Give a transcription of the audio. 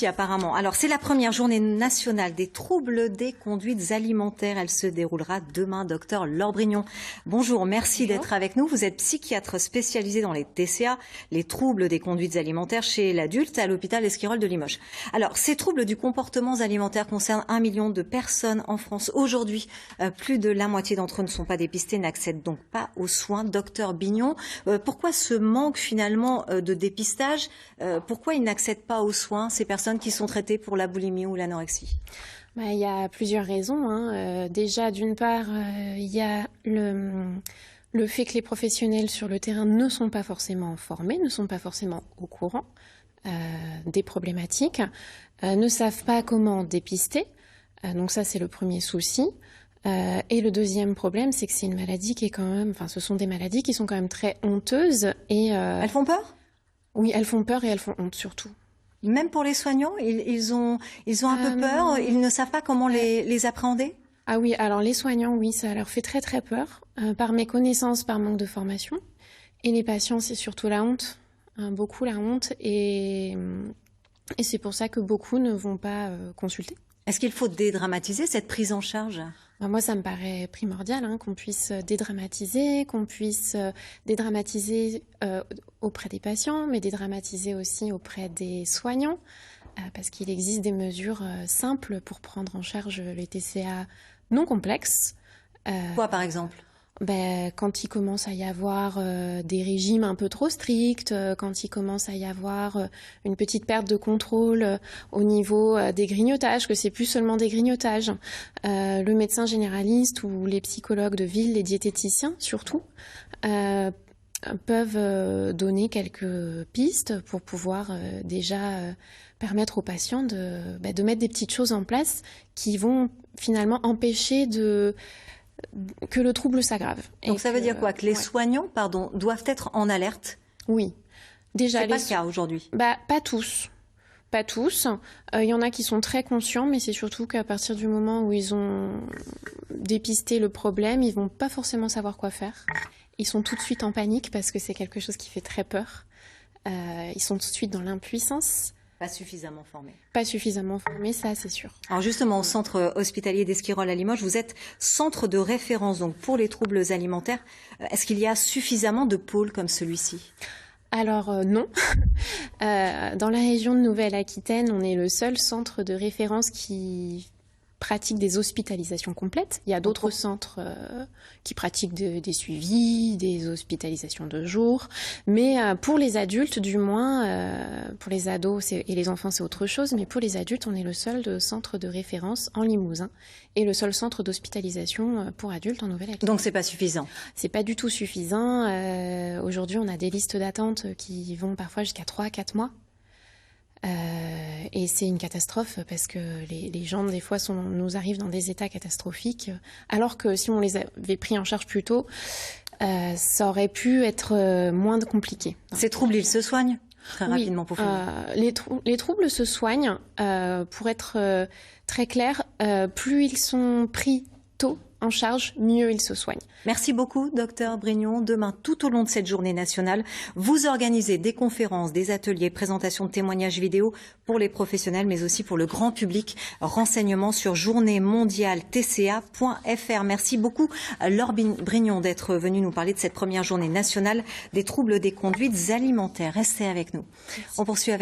Apparemment. Alors, c'est la première journée nationale des troubles des conduites alimentaires. Elle se déroulera demain. Docteur Laure Brignon, bonjour, merci d'être avec nous. Vous êtes psychiatre spécialisé dans les TCA, les troubles des conduites alimentaires chez l'adulte à l'hôpital Esquirol de Limoges. Alors, ces troubles du comportement alimentaire concernent 1 million de personnes en France. Aujourd'hui, plus de la moitié d'entre eux ne sont pas dépistés, n'accèdent donc pas aux soins. Docteur Brignon, pourquoi ce manque finalement de dépistage? Pourquoi ils n'accèdent pas aux soins, ces personnes qui sont traitées pour la boulimie ou l'anorexie? Il y a plusieurs raisons. Déjà, d'une part, il y a le fait que les professionnels sur le terrain ne sont pas forcément formés, ne sont pas forcément au courant des problématiques, ne savent pas comment dépister. Donc ça, c'est le premier souci. Et le deuxième problème, c'est que c'est une maladie qui est quand même... Enfin, ce sont des maladies qui sont quand même très honteuses. Et, elles font peur? Oui, elles font peur et elles font honte surtout. Même pour les soignants, ils ont un peu peur, ils ne savent pas comment les appréhender? Ah oui, alors les soignants, oui, ça leur fait très très peur, par méconnaissance, par manque de formation. Et les patients, c'est surtout la honte, beaucoup la honte, et c'est pour ça que beaucoup ne vont pas consulter. Est-ce qu'il faut dédramatiser cette prise en charge? Moi, ça me paraît primordial qu'on puisse dédramatiser, auprès des patients, mais dédramatiser aussi auprès des soignants, parce qu'il existe des mesures simples pour prendre en charge les TCA non complexes. Quoi, par exemple? Quand il commence à y avoir des régimes un peu trop stricts, quand il commence à y avoir une petite perte de contrôle au niveau des grignotages, que c'est plus seulement des grignotages, le médecin généraliste ou les psychologues de ville, les diététiciens surtout, peuvent donner quelques pistes pour pouvoir déjà permettre aux patients de mettre des petites choses en place qui vont finalement empêcher que le trouble s'aggrave. Donc ça veut dire quoi? Que les soignants, doivent être en alerte? Oui. Déjà, c'est pas le cas aujourd'hui? Pas tous. Pas tous. Il y en a qui sont très conscients, mais c'est surtout qu'à partir du moment où ils ont dépisté le problème, ils vont pas forcément savoir quoi faire. Ils sont tout de suite en panique parce que c'est quelque chose qui fait très peur. Ils sont tout de suite dans l'impuissance. Pas suffisamment formés. Pas suffisamment formés, ça c'est sûr. Alors justement, au centre hospitalier d'Esquirol à Limoges, vous êtes centre de référence donc pour les troubles alimentaires. Est-ce qu'il y a suffisamment de pôles comme celui-ci? Alors non. Dans la région de Nouvelle-Aquitaine, on est le seul centre de référence qui pratique des hospitalisations complètes. Il y a d'autres centres qui pratiquent des suivis, des hospitalisations de jour. Mais pour les adultes, du moins, pour les ados et les enfants, c'est autre chose. Mais pour les adultes, on est le seul centre de référence en Limousin et le seul centre d'hospitalisation pour adultes en Nouvelle-Aquitaine. Donc c'est pas suffisant? C'est pas du tout suffisant. Aujourd'hui, on a des listes d'attente qui vont parfois jusqu'à 3-4 mois. Et c'est une catastrophe parce que les gens des fois nous arrivent dans des états catastrophiques alors que si on les avait pris en charge plus tôt, ça aurait pu être moins compliqué. Ces troubles, ils se soignent très rapidement pour finir? Les troubles se soignent, pour être très clair, plus ils sont pris tôt en charge, mieux ils se soignent. Merci beaucoup, docteur Brignon. Demain, tout au long de cette journée nationale, vous organisez des conférences, des ateliers, présentations de témoignages vidéo pour les professionnels, mais aussi pour le grand public. Renseignements sur journéemondialetca.fr. Merci beaucoup, Laure Brignon, d'être venue nous parler de cette première journée nationale des troubles des conduites alimentaires. Restez avec nous. On poursuit avec